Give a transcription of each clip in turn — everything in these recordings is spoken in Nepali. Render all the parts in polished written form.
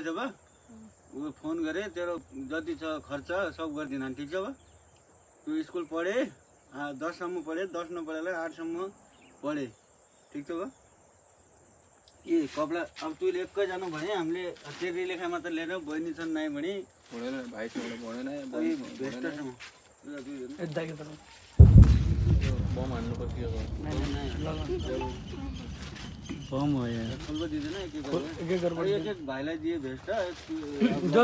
जब वो फोन करे तेरो जति छ खर्च सब गरिदिन ठीक छ। तू स्कुल पढे 10 सम्म पढे 10 नपढेलाई 8 सम्म पढे ठीक छ। ये कपडा अब तैँले एकै जानु भने हामीले तेरी लेखा मात्र लिएर बहिनी छन् नाइ भने पढेन भाइ छोरा पढेन कोही भेस्टसम्म बम हान्नु पर्छ बम हो यार खोल्न दिँदैन एक एक भाइलाई दिए भेस्ट जो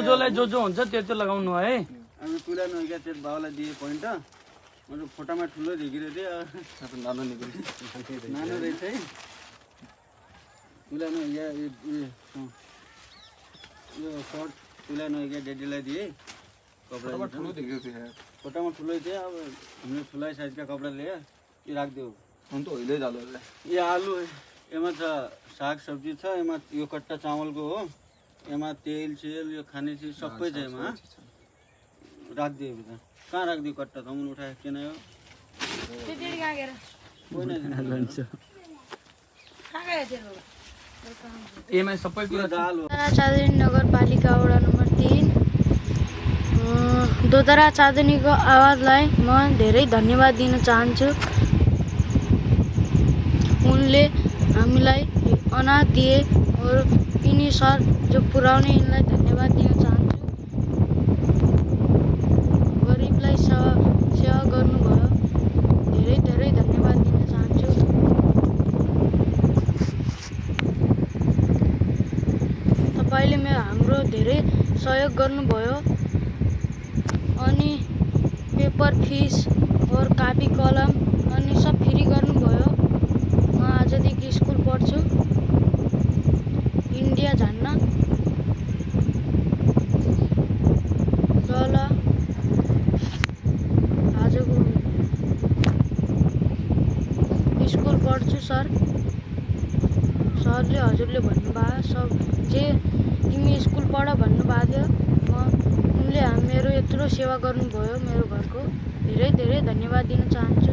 हुन्छ त्यो लगाउनु है। अनि तुला नगेका त्यो बाउलाई दिए पोइन्ट अनि फोटामा ठुलो झिकिरहेको थिएँ नानो निक्ल्यो नानो रहेछ है तुला नगेका यो सर्ट तुला नगेका डेडीलाई दिए कपडा ठुलो देख्यो थियो फोटामा ठुलै थियो। अब हामीले ठुलै साइजका कपडा लिए यो राखिदेऊ अन्त अहिले जालो यो आलु एमा छ साग सब्जी छ एमा यो कट्टा चामलको हो एमा तेल सेल यो खाने चिज सबै छ एमा राखिदियो भित्र कहाँ राखिदियो कट्टा त मुन उठाए किन हो एमा सबै कुरा दाल हो। चाँदनी नगरपालिका वडा नम्बर 3 दोदरा चाँदनीको आवाजलाई म धेरै धन्यवाद दिन चाहन्छु। उनले हामीलाई अनाज दिए और यिनी सर जो पुर्याउने यिनलाई धन्यवाद दिन चाहन्छु। गरिबलाई सेवा गर्नुभयो धेरै धेरै धन्यवाद दिन चाहन्छु। तपाईले हाम्रो धेरै सहयोग गर्नुभयो अनि पेपर फिस और कापी कलम अनि सब फ्री गर्नुभयो। म आजदेखि स्कुल पढ्छु इन्डिया जान्न। ल आजको स्कुल पढ्छु सर। सरले हजुरले भन्नुभयो सब जे तिमी स्कुल पढ भन्नुभएको थियो उनले मेरो यत्रो सेवा गर्नुभयो मेरो घरको धेरै धेरै धन्यवाद दिन चाहन्छु।